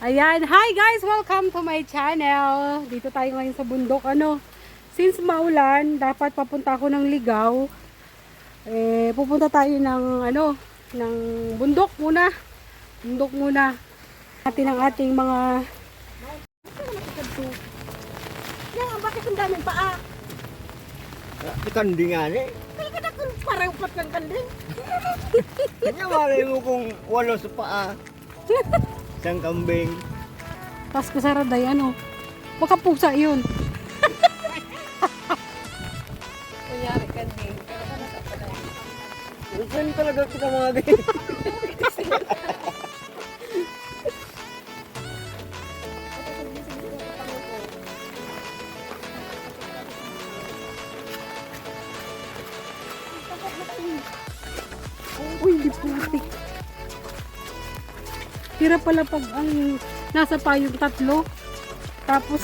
Ayan, hi guys! Welcome to my channel. Dito tayo ngayon sa bundok. Since maulan, dapat papunta ako ng Ligaw. Pupunta tayo ng bundok muna. Bundok muna. Atin ang ating mga... Yan, bakit ang daming paa? Kanding nga eh. Kaya ka na parang upat kang kanding. Kanya malay mo kung walo sa paa. Isang kambing. Pasko Saraday, baka pusa yun. Kunyari kanding. Saan talaga kita mga ganyan? Uy, di putik. Tira pala pag ang nasa payong tatlo. Tapos...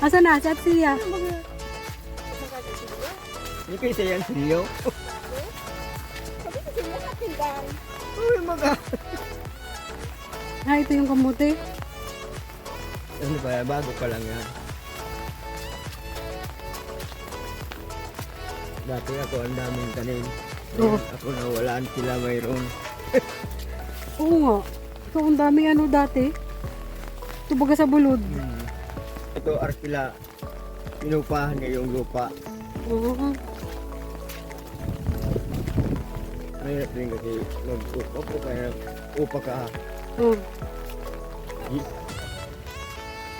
Asa na? Chat siya. Hindi kayo sa yan silyo? Sabi ko sila sa tindahan. Uy mga. Ito yung kamote. Ano ba? Bago pa lang yan. Dati ako ang daming tanim. Oo. Ako nawalaan sila mayroon. Oo nga. Ito ang dami dati. Ito baga sa bulod. Ito arkila. Pinupahan niya yung lupa. Oo. Mahirap din kasi mag-upa po kaya upa ka. Oh.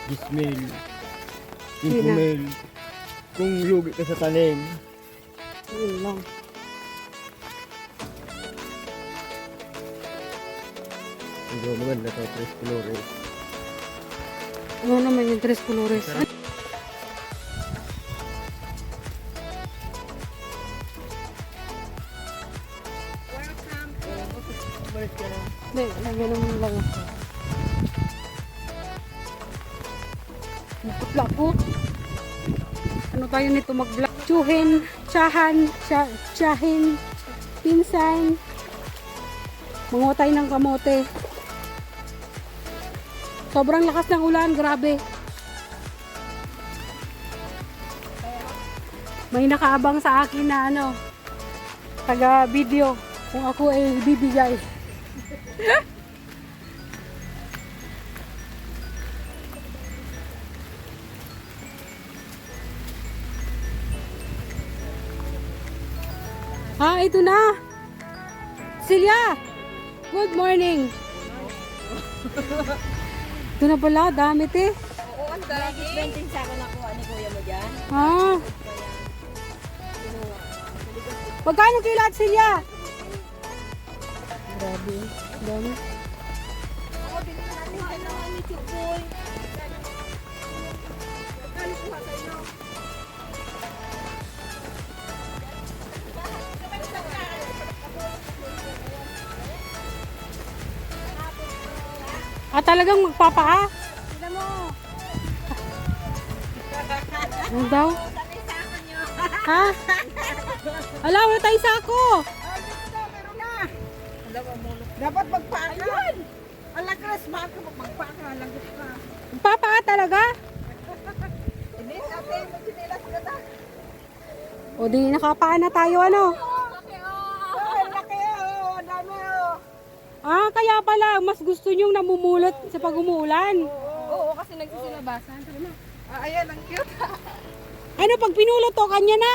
Gismail. Sila. 5 mil. Kung lugi ka sa tanim. Yun lang. Hindi mo maganda ito. 3 colores. Ano naman yung tres colores? Balik ka na. Hindi, ganun lang ako. Naputla po. Ano tayo nito mag-vlog? Tsuhin, tsahin, pinsan. Manguha tayo ng kamote. Sobrang lakas ng ulan, grabe. May nakaabang sa akin na taga video kung ako ay bibigay. Ito na. Silya, good morning. Ito na pala, dami te. Oo, ang dami. 20 sa ako nakuha ni kuya mo dyan. Magkano kilo at Silya? Grabe, dami. Oo, dito na natin kailangan ni Chukoy. Magkano kuha sa inyo? Talagang magpapaa? Tignan mo. Ano daw? Dami sa ako nyo. Ha? Ala, wala tayong sako. Meron na. Dapat magpaka. Ayun. Ala, Chris, baka magpaka. Lagot ka. Magpapaa talaga? Hindi, ate, magsinelas ka na. O di, nakapaa na tayo Laki, oh. Laki, oh. Ang dami, oh. Kaya pala, mas gusto nyong namumulot sa pag-umuulan. Oo, kasi nagsisilabasan. Sabi mo, ayan, ang cute. Ano, pag pinulot to, kanya na?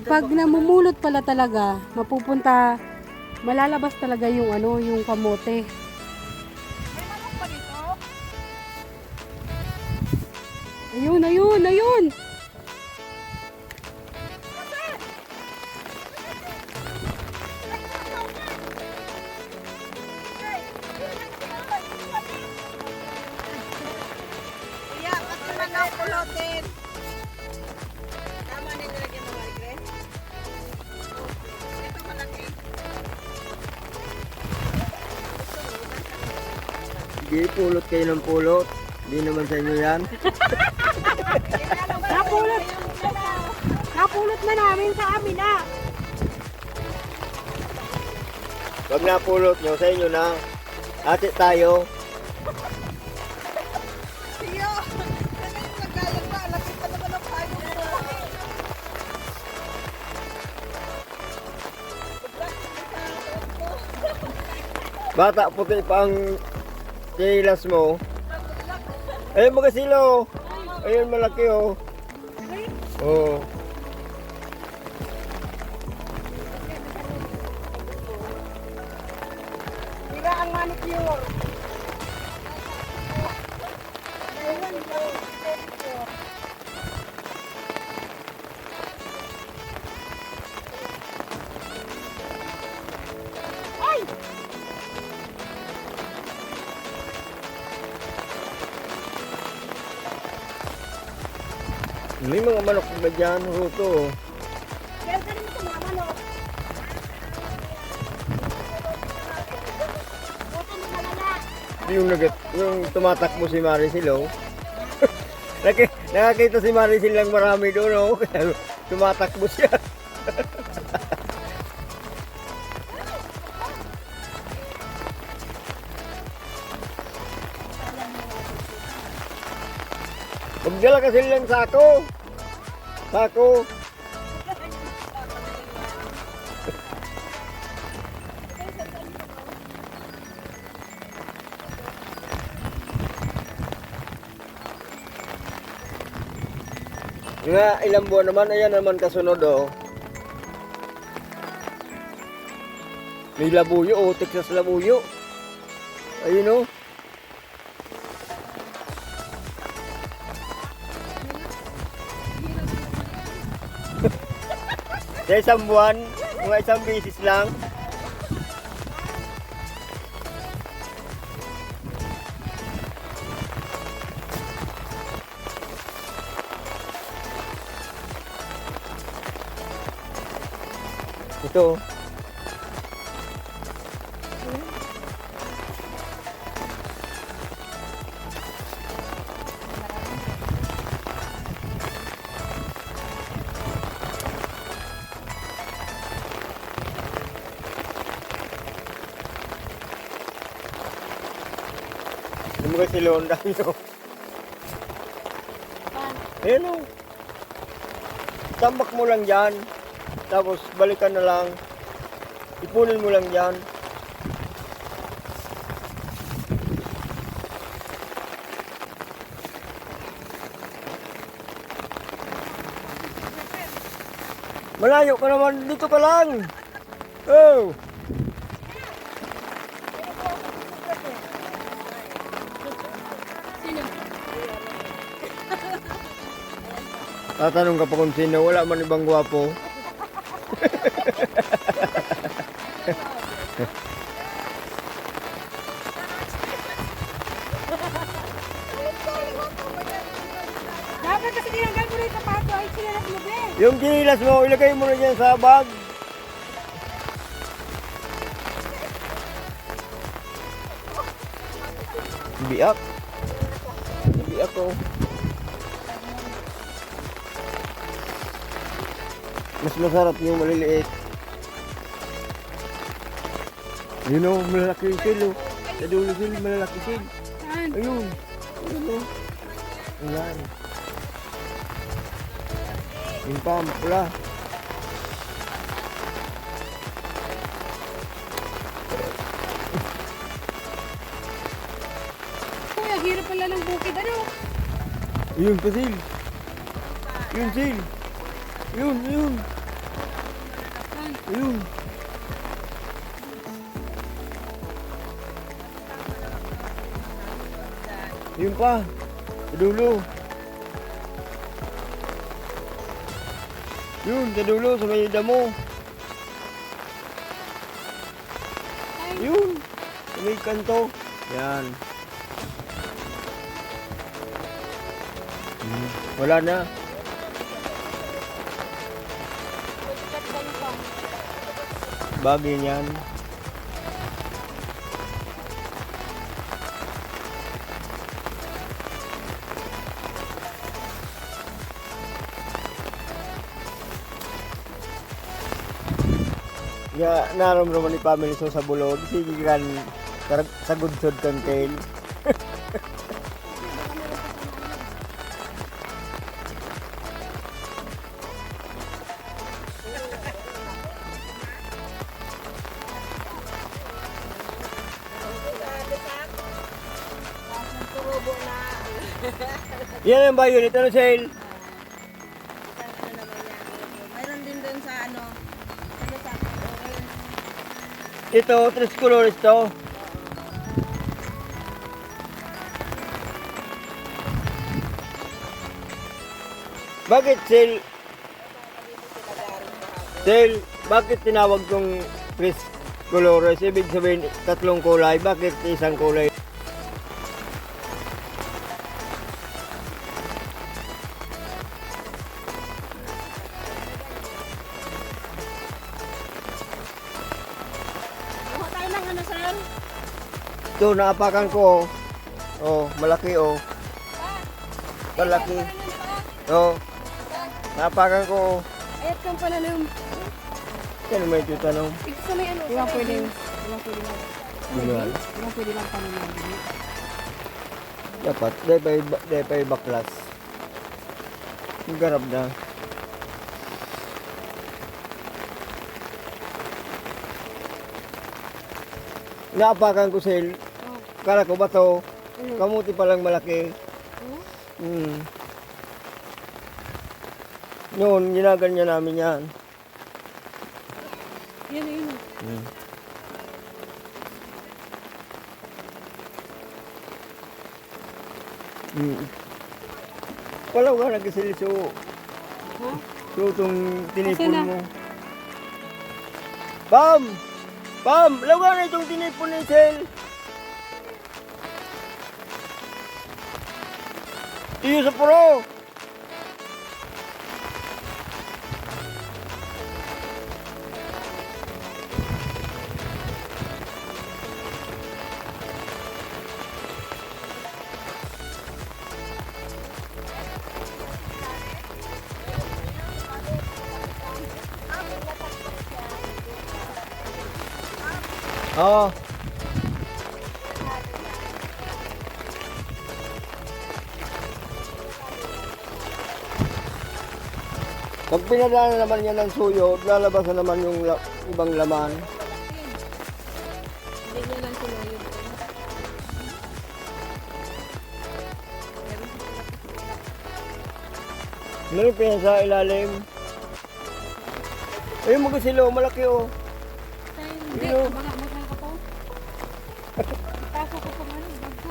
Pag namumulot pala talaga, malalabas talaga yung yung kamote. May manok pa dito? Ayun. Iya, pati manok pulutin. Tama na nilagyan mo, Margaret. Ito malaki. Sige, pulot kayo ng pulot. Hindi naman sa inyo yan. Napulot. Napulot na namin sa amin na. Pag napulot nyo, sa inyo na. Ate tayo. Tiyo! Ganun nagayang ba? Lapit pa naman ang payo mo. Bata puti pa ang chilas mo. Ayun mga silo. Ayun malaki oh. Oh. Tira ang manicure. May mga manok ba dyan, Ruto? Pero ganun ito mga manok. Buto mo malala. Yung tumatakbo si Maricel, oh. Nakakita si Maricel lang marami doon, oh. Kaya tumatakbo siya. Magdala kasi lang sako. Sako. Nga ilang buwan naman, ayan naman kasunod oh. May labuyo oh, Texas labuyo. Ayun oh. Sa isang buwan, mga isang bisis lang. Ito. Yung mga silonda nyo. Ayan o. Tambak mo lang dyan. Tapos balikan na lang. Ipunin mo lang dyan. Malayo ka naman. Dito ka lang. Oh. Tatanong ka pa kung sino, wala man ibang gwapo. Dapat kasi tinanggal mo na yung sapato ay sinalas mo din. Yung kilas mo, ilagay mo na dyan sa bag. Biak. Biak ko. Mas masarap yung maliliit. Yun o, malalaki yung silo. Sa dulo silo, malalaki silo. Saan? Ayun. Ayun o. Ayan. Yung pa, pula. Uy, ang hirap pala ng bukid. Ano? Ayun pa sil. Yun sil. Yun, yun. Saan? Ayun. Yun pa. Sa dulo. Yun, sa dulo, sa may damo. Yun. Sa may kanto. Yan. Wala na. Bagay niyan. Ya, naramdaman ni family so sa bulod. Sige kan, sa gudsod kang tail. Turubo na. Yan ang ba yun? Ito na sale. Ano naman yan. Mayroon din doon sa ano. Ano sa orange. Ito, 3 colors to. Bakit sale? Sale, bakit tinawag tong 3 colors? Ibig sabihin, 3 kulay. Bakit isang kulay? Kuha tayo ng ano, sir? Ito, naapakan ko. Oh, malaki oh. Malaki. Oh, naapakan ko. Ayat kang pananim. Yan may ito tanong. Isa may ano. Iwan pwede. Iwan pwede lang. Manual. Iwan pwede lang pananim. Dapat, day pa baklas. Garap na. Naapakan ko sale. Oh. Kala ko ba to? Ano? Kamuti palang malaki. Oh? Noon, ginaganyan namin yan. Yan yun. Wala ka nagkasiliso. Ha? So, itong tinipon Asan na? mo. Pam! Pam! Lawa na itong tinipon ni Sel. Iyo sa puro. Oo. Pag pinadala naman niya ng suyo, lalabas na naman yung ibang laman. Hindi niya lang sinuyo. Meron pa yan sa ilalim. Ayun mga silo, malaki oh. Hindi. Ano? Mga ka po. Pasok ko sa ano. Bag ko.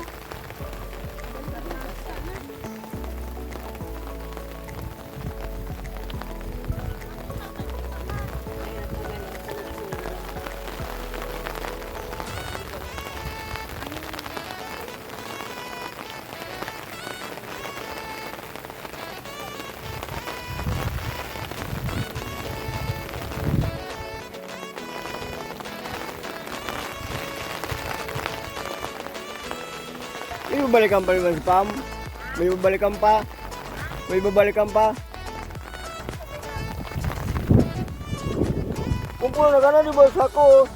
May babalikan pa naman si Pam. May babalikan pa. May babalikan pa. Kung puno na ka na, di ba sa ako?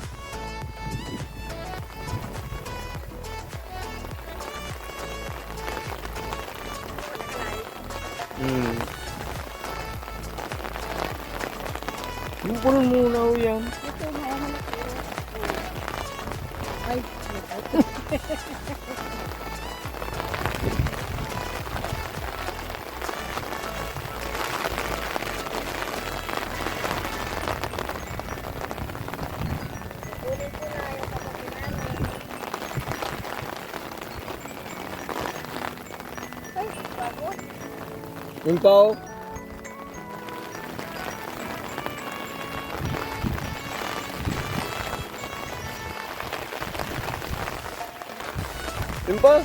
Yung puno muna ho yan. Ito, may ano na po. Ay, Yung pao. Yung pa.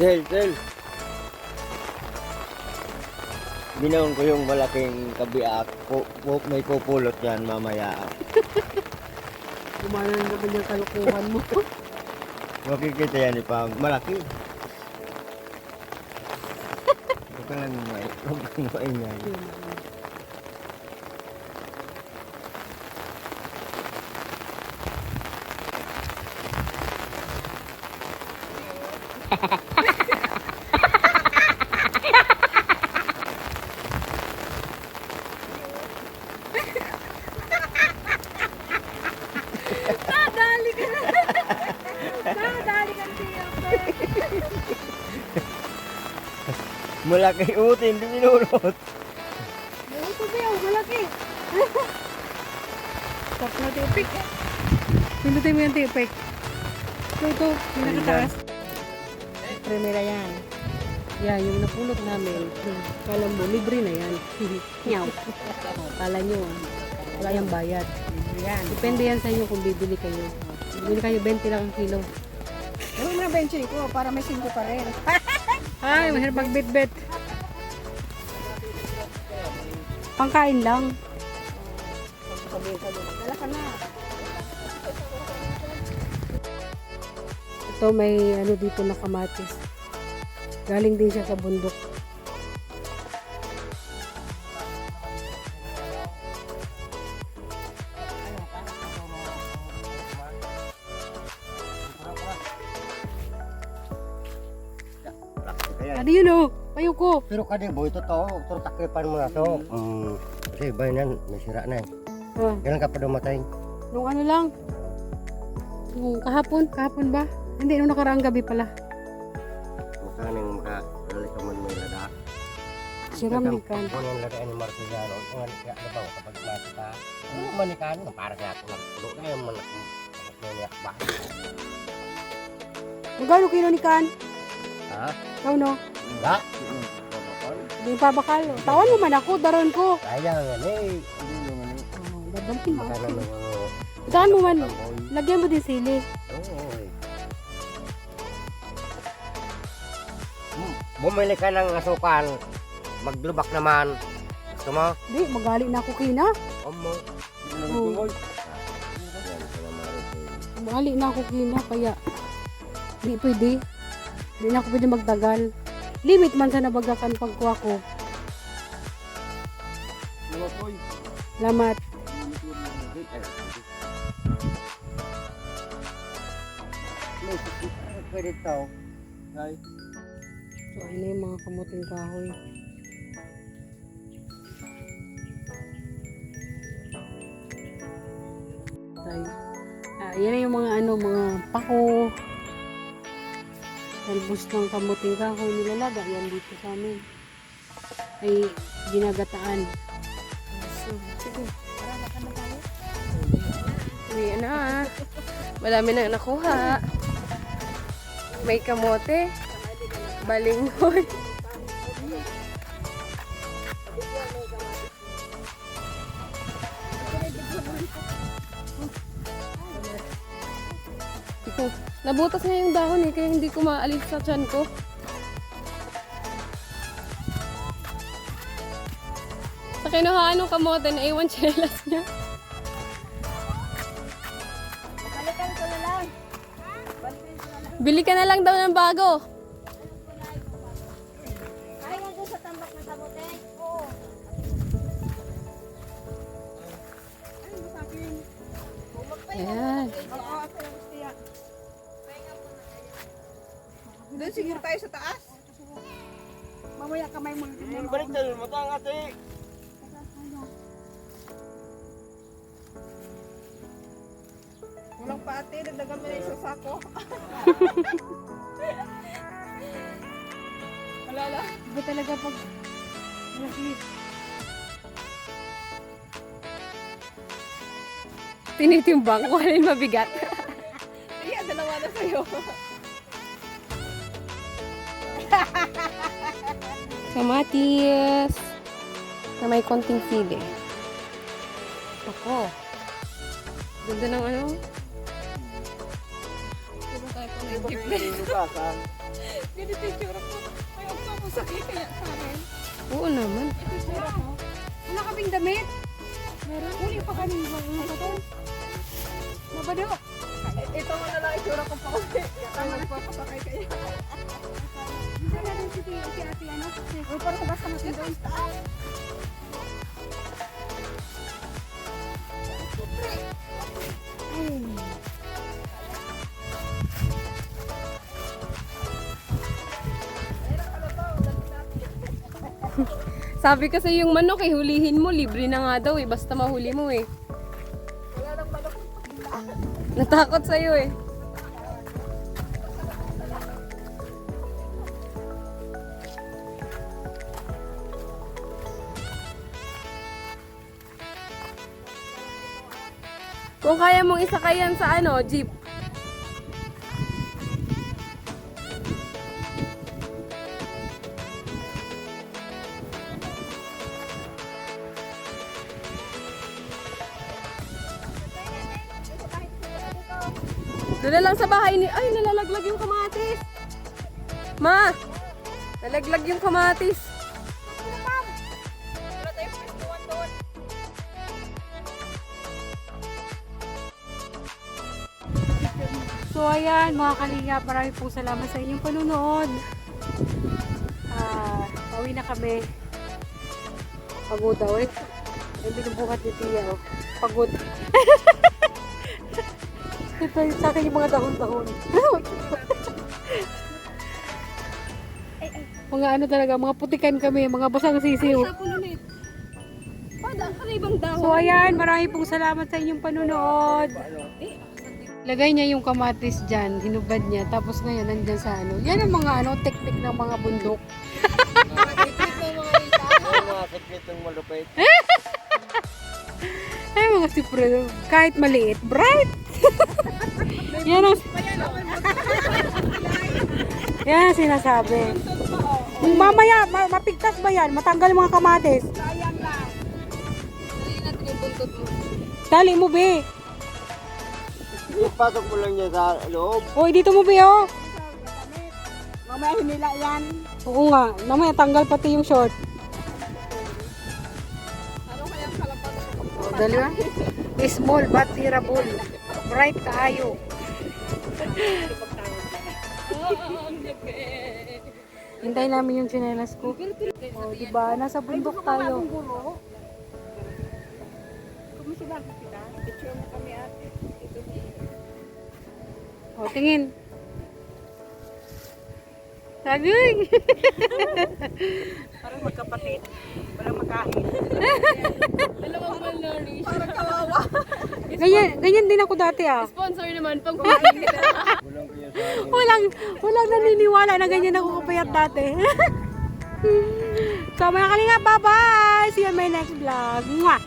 Tel. Binaon ko yung malaking kabiak. May pupulot yan mamaya. Gumana na naman yung kalukuhan mo. Makikita yan pag malaki. Huwag ka lang maingay. Nadali ka na. Nadali ka siya. Malaki uti, hindi minurot. Ito ba yung malaki? Stop na tipik. Pindutin mo yung tipik. Ito, pinakataas. Primera yan. Yan, yung napulot namin. Kala mo, libre na yan. Nyaw. Kala nyo, wala yung bayad. Yan. Depende yan sa inyo kung bibili kayo. Bibili kayo 20 lang ang kilo. Yung mga benching ko, para may 5 pa rin. Ay, mahirap magbit-bit. Pangkain lang. Dala ka na. Ito may ano dito na kamatis. Galing din siya sa bundok. Ano yun oh? Payo ko. Pero kadi boy totoo, turo takripan mo na to. Kasi bay nan may sira na eh. Ah, Kailan ka pa dumatay? nung ano lang. Nung kahapon ba? Hindi, nung nakaraang gabi pala. Makaning makadali ka man may lada. Siram ni kan. Kung yung lada ni Marceliano, kung ano kaya ano ba kapag mata. Ano man ni kan, para kaya ako lang. Tulo na yung manak ba? Magkano kilo ni kan? Ha? Ikaw no? Ba? Hindi pa bakal. Tawan mo man ako, daron ko. Kaya nga ni. Oh, dadalhin mo. Baka naman yung Daan mo man. Lagyan mo din sili. Oo. Bumili ka ng asukal, maglubak naman. Gusto mo? Di, magali na ako kina. Omo. Oh, Yan, sila Maricel. magali na ako kina. Kaya, di pwede. Di na ako pwede magtagal. Limit man sa nabagakan pagkuha ko. Salamat. Pwede to. So, ayun na yung mga kamuting kahoy. Tayo. Yan na yung mga ano, mga pako. Talbos ng kamuting kahoy nilalaga. Yan dito sa amin. Ay ginagataan. So, sige. Uwi na. Madami na nakuha. May kamote. Balinghoy. Ito, nabutas nga yung dahon eh, kaya hindi ko maalis sa tiyan ko. Sa kinuhaan ng kamote, naiwan chelas niya. Bili ka na lang daw ng bago. Ayan. Doon siguro tayo sa taas. Mamaya kamay mo. Balik tayo, matang ate. Walang pa ate, dagdagan mo na isang sako. Wala lang. Iba talaga pag malaki. Tinitimbang kung alin mabigat. Iya, dalawa na sa'yo. Kamatis. Na may konting sili. Ako. Ganda ng ano? Ganito yung tsura ko. Ay, ang pamusakit kaya sa akin. Oo naman. Ito yung tsura ko. Wala kaming damit. Meron? Huli pa kami mga bato. Mabado. Ito mo na lang yung tsura ko pa ulit. Tama nagpapasakay kaya. Hindi natin si ate ano. Uy, parang basta natin doon. Sabi kasi yung manok eh, hulihin mo, libre na nga daw eh, basta mahuli mo eh. Natakot sa'yo eh. Kung kaya mong isakayan sa ano, jeep. Doon na lang sa bahay ni... Ay, nalalaglag yung kamatis. Ma! Nalaglag yung kamatis. Wala tayong pwestuhan doon. So ayan mga kalinga, maraming pong salamat sa inyong panunood. Pauwi na kami. Pagod daw eh. Yung binubuhat ni Tia oh. Pagod. Ito yung sa akin yung mga dahon-dahon. Mga ano talaga, mga putikan kami, mga basang sisiw. Ulit. Pada, karibang dahon. So ayan, maraming pong salamat sa inyong panunood. Lagay niya yung kamatis dyan, hinubad niya, tapos ngayon nandyan sa ano. Yan ang mga ano, teknik ng mga bundok. Ang mga sekretong malupit. Ay mga sipre, kahit maliit, bright! Yan ang, yan ang sinasabi. Kung mamaya, mapigtas ba yan? Matanggal mga kamatis. Sayang lang. Dali natin yung buntot mo. Dali mo, be. Ipasok mo lang niya sa loob. Uy, dito mo, be, oh. Mamaya hinila yan. Oo nga, mamaya tanggal pati yung short. Ano kaya ang kalapat? O, dali ba? Small but durable. Bright kaayo. Hintay namin yung tsinelas ko. O, diba? Nasa bundok tayo. Kumusilang kita. Picture mo kami ate. O, tingin. Sagay! Parang magkapatid. Walang makain. Dalawang malnourished. Parang kawawa. Ganyan din ako dati ah. Sponsor naman pang kumain. Walang kaya sa akin. Walang naniniwala na ganyan ako kapayat dati. So mga kalinga, bye-bye! See you on my next vlog. Mwah!